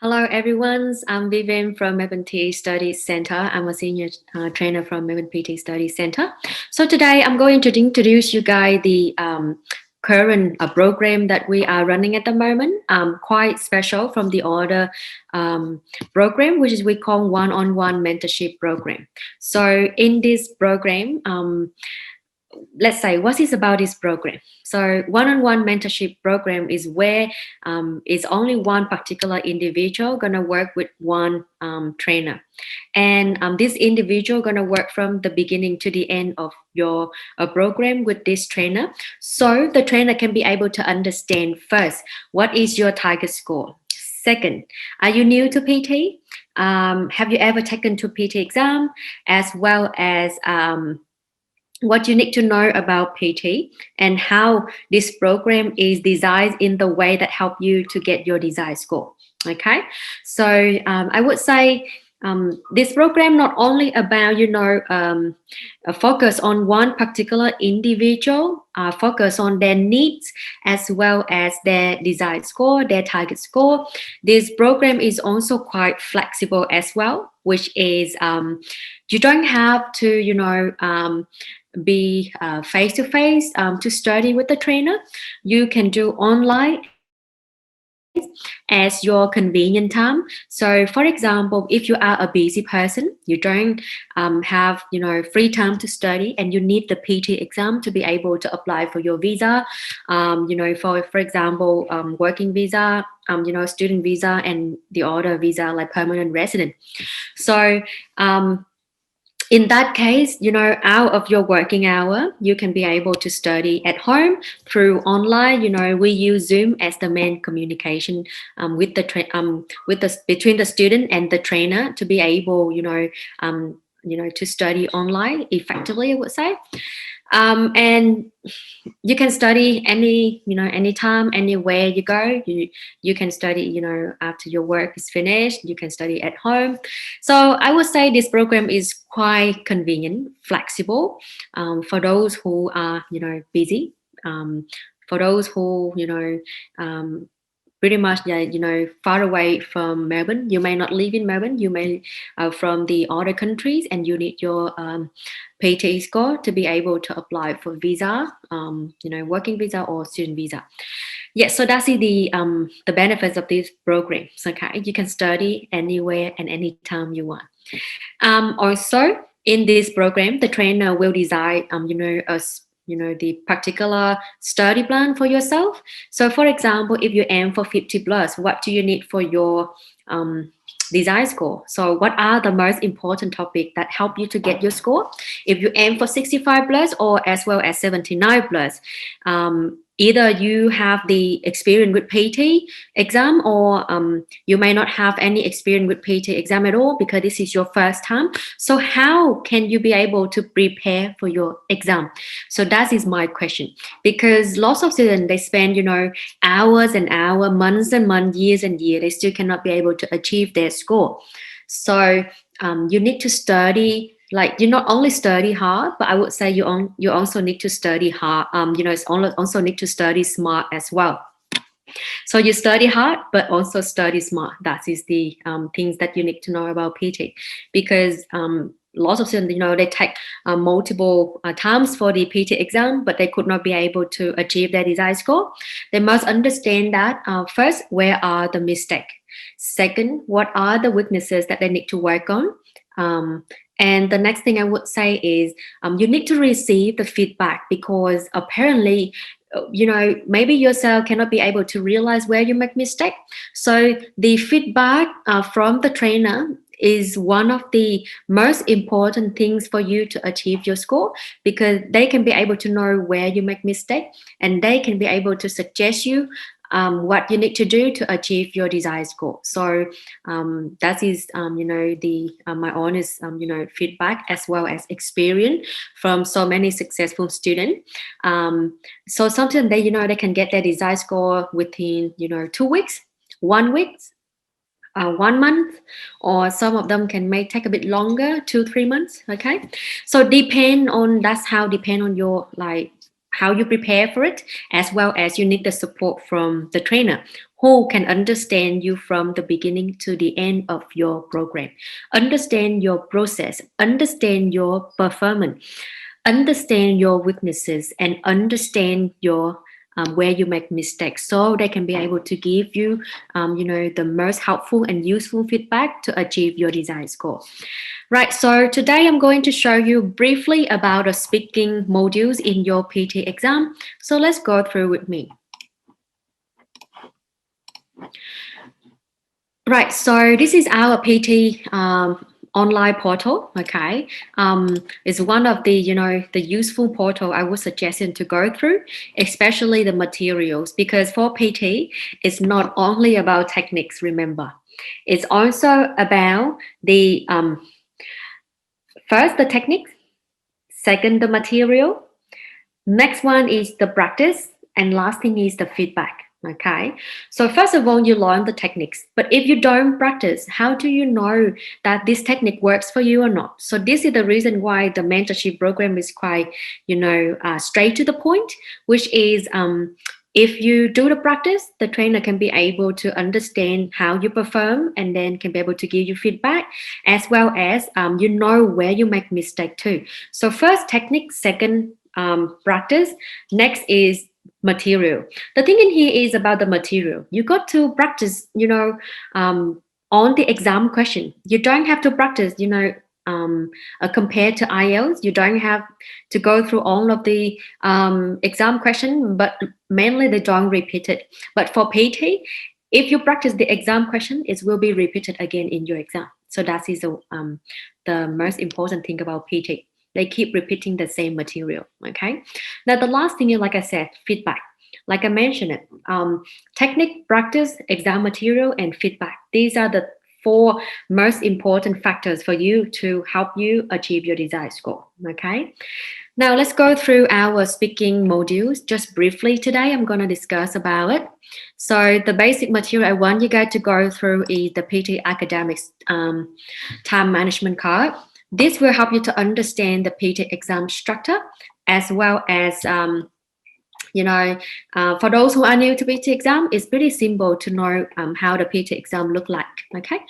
Hello, everyone. I'm Vivian from Melbourne PTE Study Centre. I'm a senior trainer from Melbourne PTE Study Centre. So today I'm going to introduce you guys the current program that we are running at the moment. Quite special from the other program, which is we call one-on-one mentorship program. So in this program, let's say what is about this program. So one-on-one mentorship program is where it's only one particular individual gonna work with one trainer, and this individual gonna work from the beginning to the end of your program with this trainer. So the trainer can be able to understand first what is your target score. Second, are you new to PT? Have you ever taken to PT exam, as well as what you need to know about PT and how this program is designed in the way that help you to get your desired score. Okay, so I would say this program not only about focus on one particular individual, focus on their needs as well as their desired score, their target score. This program is also quite flexible as well, which is you don't have to be face to face to study with the trainer. You can do online as your convenient time. So for example, if you are a busy person, you don't have free time to study, and you need the PT exam to be able to apply for your visa, for example, working visa, student visa, and the other visa like permanent resident. So in that case, out of your working hour, you can be able to study at home through online. We use Zoom as the main communication with between the student and the trainer to be able, to study online effectively, I would say. And you can study anytime, anywhere you go. You can study, after your work is finished, you can study at home. So I would say this program is quite convenient, flexible, for those who are, busy, for those who, pretty much, far away from Melbourne. You may not live in Melbourne. You may from the other countries, and you need your PT score to be able to apply for visa, working visa or student visa. Yes, so that's the benefits of these programs. Okay, you can study anywhere and anytime you want. Also, in this program, the trainer will design, the particular study plan for yourself. So for example, if you aim for 50 plus, what do you need for your desired score? So what are the most important topics that help you to get your score? If you aim for 65 plus or as well as 79 plus, either you have the experience with PT exam, or you may not have any experience with PT exam at all because this is your first time. So how can you be able to prepare for your exam? So that is my question, because lots of students, they spend hours and hours, months and months, years and years, they still cannot be able to achieve their score. So you need to study. Like, you not only study hard, but I would say you also need to study hard. Also need to study smart as well. So you study hard, but also study smart. That is the things that you need to know about PT, because lots of students, they take multiple times for the PT exam, but they could not be able to achieve their desired score. They must understand that first, where are the mistakes? Second, what are the weaknesses that they need to work on? And the next thing I would say is you need to receive the feedback, because apparently, maybe yourself cannot be able to realize where you make mistake. So the feedback from the trainer is one of the most important things for you to achieve your score, because they can be able to know where you make mistake, and they can be able to suggest you what you need to do to achieve your desired score. So that is, my honest, feedback as well as experience from so many successful students. So sometimes they can get their desired score within, 2 weeks, 1 week, 1 month, or some of them may take a bit longer, 2-3 months. Okay, so depend on your how you prepare for it, as well as you need the support from the trainer who can understand you from the beginning to the end of your program, understand your process, understand your performance, understand your weaknesses, and understand your where you make mistakes, so they can be able to give you, the most helpful and useful feedback to achieve your desired score. Right, so today I'm going to show you briefly about the speaking modules in your PT exam. So let's go through with me. Right, so this is our PT online portal. Okay, it's one of the the useful portal I would suggest you to go through, especially the materials, because for PT it's not only about techniques. Remember, it's also about the first the techniques, second the material, next one is the practice, and last thing is the feedback. Okay, so first of all, you learn the techniques, but if you don't practice, how do you know that this technique works for you or not? So this is the reason why the mentorship program is quite, straight to the point, which is if you do the practice, the trainer can be able to understand how you perform and then can be able to give you feedback, as well as where you make mistake too. So first technique, second practice, next is material. The thing in here is about the material. You got to practice, on the exam question. You don't have to practice, compared to IELTS. You don't have to go through all of the exam question, but mainly they don't repeat it. But for PT, if you practice the exam question, it will be repeated again in your exam. So that is the most important thing about PT. They keep repeating the same material. Okay. Now the last thing is, like I said, feedback. Like I mentioned it, technique, practice, exam material, and feedback. These are the 4 most important factors for you to help you achieve your desired score. Okay. Now let's go through our speaking modules just briefly. Today I'm going to discuss about it. So the basic material I want you guys to go through is the PT Academics time management card. This will help you to understand the PT exam structure, as well as, for those who are new to PT exam, it's pretty simple to know how the PT exam look like. Okay,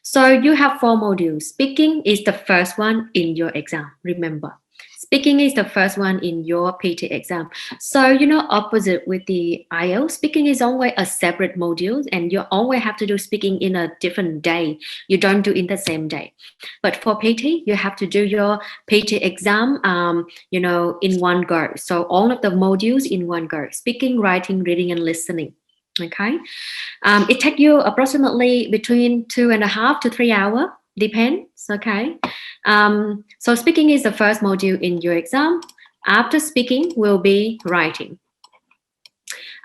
so you have 4 modules. Speaking is the first one in your exam. Remember, speaking is the first one in your PT exam. So, opposite with the IELTS, speaking is always a separate module, and you always have to do speaking in a different day. You don't do in the same day. But for PT, you have to do your PT exam, in one go. So all of the modules in one go: speaking, writing, reading, and listening. Okay, it takes you approximately between 2.5 to 3 hours. Depends. Okay. So speaking is the first module in your exam. After speaking will be writing.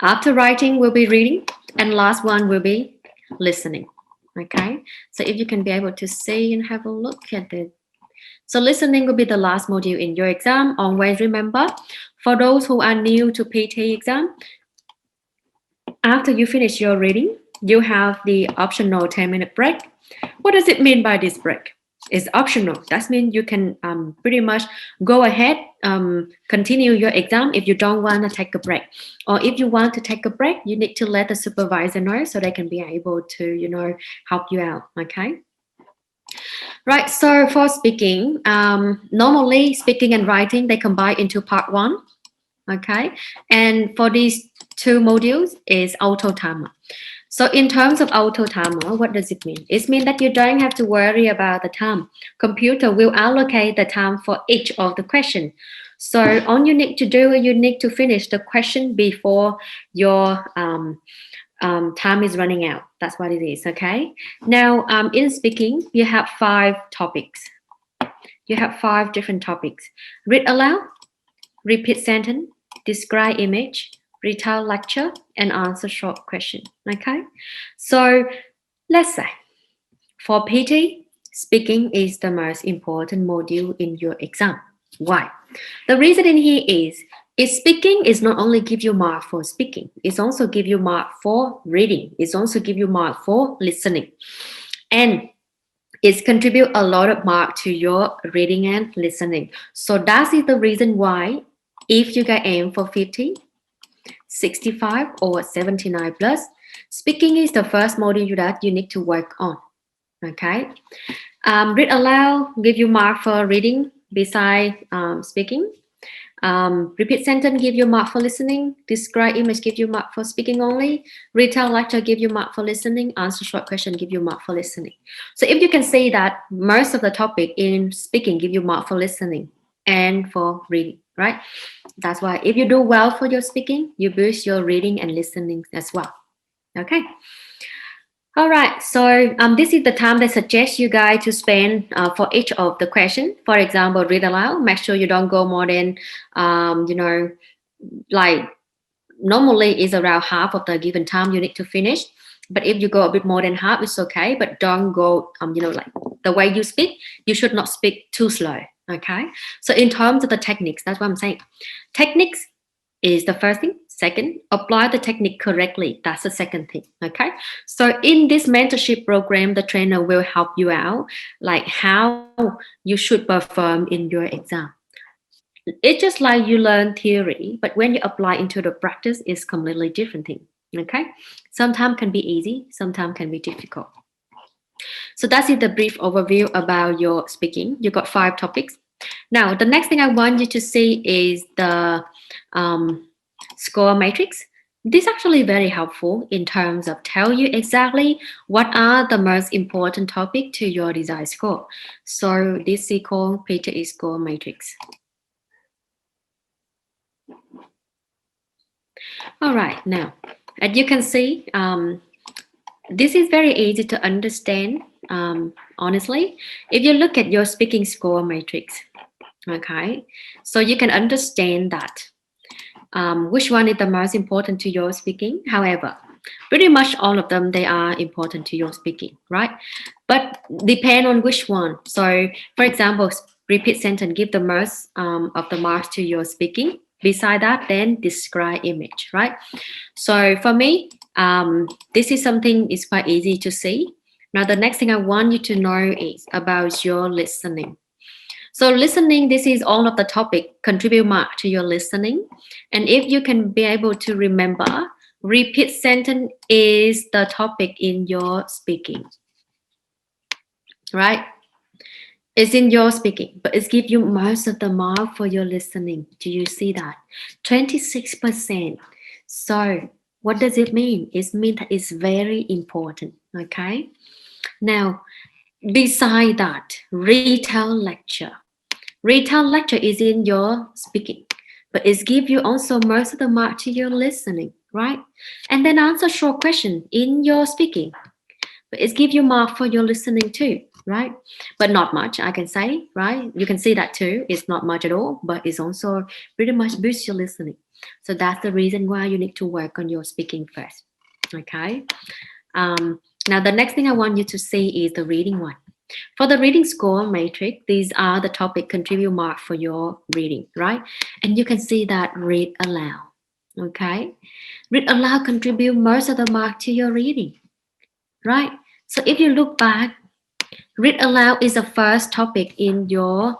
After writing will be reading, and last one will be listening. Okay, so if you can be able to see and have a look at it. So listening will be the last module in your exam. Always remember, for those who are new to PT exam, after you finish your reading, you have the optional 10-minute break. What does it mean by this break? It's optional. That means you can pretty much go ahead, continue your exam if you don't want to take a break. Or if you want to take a break, you need to let the supervisor know so they can be able to, help you out. Okay. Right. So for speaking, normally speaking and writing, they combine into part 1. Okay. And for these 2 modules is auto timer. So in terms of auto timer, what does it mean? It means that you don't have to worry about the time. Computer will allocate the time for each of the question. So all you need to do is you need to finish the question before your time is running out. That's what it is. Okay. Now in speaking, you have 5 topics. You have 5 different topics: read aloud, repeat sentence, describe image, retell lecture, and answer short question. Okay, so let's say for PT, speaking is the most important module in your exam. Why? The reason in here is speaking is not only give you mark for speaking, it's also give you mark for reading, it's also give you mark for listening, and it's contribute a lot of mark to your reading and listening. So that is the reason why If you can aim for 50, 65 or 79 plus, speaking is the first module that you need to work on. Okay. Read aloud, give you mark for reading beside speaking. Repeat sentence give you mark for listening. Describe image give you mark for speaking only. Retell lecture give you mark for listening. Answer short question give you mark for listening. So if you can say that most of the topic in speaking give you mark for listening and for reading, right? That's why if you do well for your speaking, you boost your reading and listening as well. Okay. All right, so this is the time they suggest you guys to spend for each of the question. For example, read aloud. Make sure you don't go more than, like normally is around half of the given time you need to finish. But if you go a bit more than half, it's okay. But don't go, like the way you speak, you should not speak too slow. Okay. So in terms of the techniques, that's what I'm saying. Techniques is the first thing. Second, apply the technique correctly. That's the second thing. Okay. So in this mentorship program, the trainer will help you out, like how you should perform in your exam. It's just like you learn theory, but when you apply into the practice, it's completely different thing. Okay. Sometimes can be easy, sometimes can be difficult. So that's it, the brief overview about your speaking. You got 5 topics. Now, the next thing I want you to see is the score matrix. This is actually very helpful in terms of tell you exactly what are the most important topic to your desired score. So this is called PTE score matrix. All right, now, as you can see, this is very easy to understand, honestly. If you look at your speaking score matrix, okay, so you can understand that which one is the most important to your speaking. However, pretty much all of them, they are important to your speaking, right? But depend on which one. So for example, repeat sentence give the most of the marks to your speaking. Beside that, then describe image, right? So for me, this is something is quite easy to see. Now, the next thing I want you to know is about your listening. So listening, this is all of the topic, contribute mark to your listening. And if you can be able to remember, repeat sentence is the topic in your speaking, right? It's in your speaking, but it's give you most of the mark for your listening. Do you see that? 26%. So what does it mean? It means that it's very important, okay? Now, beside that, retell lecture. Retell lecture is in your speaking, but it's give you also most of the mark to your listening, right? And then answer short question in your speaking, but it's give you mark for your listening too, right? But not much, I can say, right? You can see that too. It's not much at all, but it's also pretty much boost your listening. So that's the reason why you need to work on your speaking first, okay? Now, the next thing I want you to see is the reading one. For the reading score matrix, these are the topic contribute mark for your reading, right? And you can see that read aloud, okay? Read aloud contribute most of the mark to your reading, right? So if you look back, read aloud is the first topic in your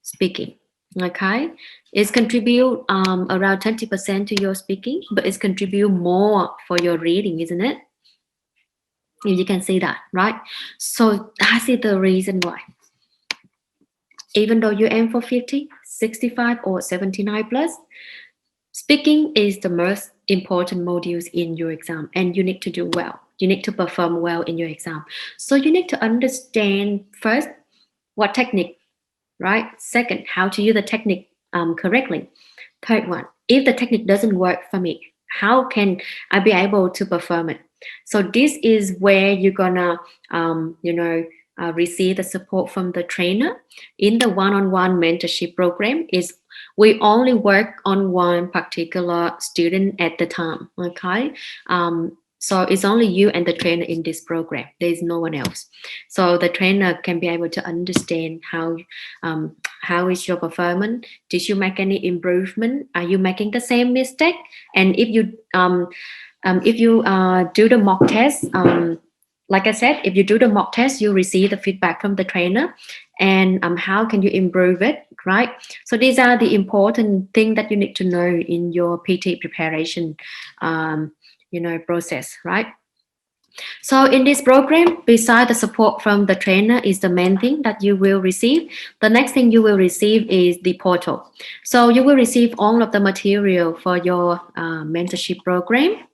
speaking, okay? It's contribute around 20% to your speaking, but it's contribute more for your reading, isn't it? You can see that, right? So that is the reason why. Even though you aim for 50, 65 or 79 plus, speaking is the most important modules in your exam and you need to do well. You need to perform well in your exam. So you need to understand first what technique, right? Second, how to use the technique correctly. Third one, if the technique doesn't work for me, how can I be able to perform it? So this is where you're gonna, receive the support from the trainer. In the one-on-one mentorship program, is we only work on one particular student at the time. Okay, so it's only you and the trainer in this program. There is no one else. So the trainer can be able to understand how is your performance. Did you make any improvement? Are you making the same mistake? And if you do the mock test, like I said, if you do the mock test, you receive the feedback from the trainer and how can you improve it right? So these are the important things that you need to know in your PT preparation, process, right? So in this program, beside the support from the trainer is the main thing that you will receive. The next thing you will receive is the portal. So you will receive all of the material for your mentorship program.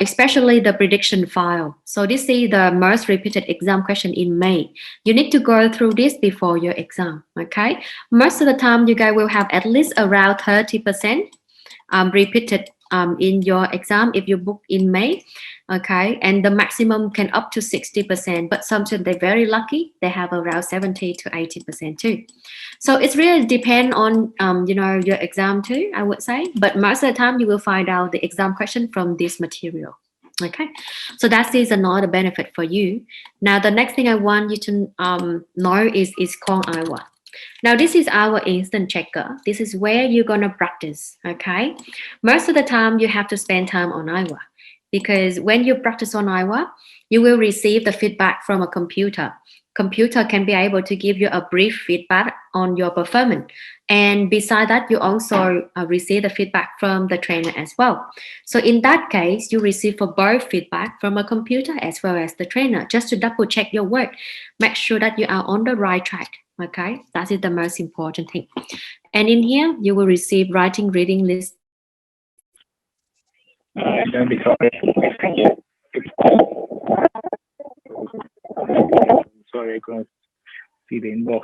Especially the prediction file. So this is the most repeated exam question in May. You need to go through this before your exam, okay? Most of the time, you guys will have at least around 30% repeated in your exam if you book in May, okay? And the maximum can up to 60%, but sometimes they're very lucky. They have around 70 to 80% too. So it's really depend on, your exam too, I would say. But most of the time, you will find out the exam question from this material. Okay, so that is another benefit for you. Now, the next thing I want you to know is called 𝐼𝐲. Now, this is our instant checker. This is where you're going to practice, okay? Most of the time, you have to spend time on 𝐼𝐲 because when you practice on 𝐼𝐲, you will receive the feedback from a computer. Computer can be able to give you a brief feedback on your performance. And beside that, you also receive the feedback from the trainer as well. So in that case, you receive for both feedback from a computer as well as the trainer, just to double check your work. Make sure that you are on the right track. Okay, that is the most important thing. And in here, you will receive writing, reading list. Sorry, I couldn't see the inbox.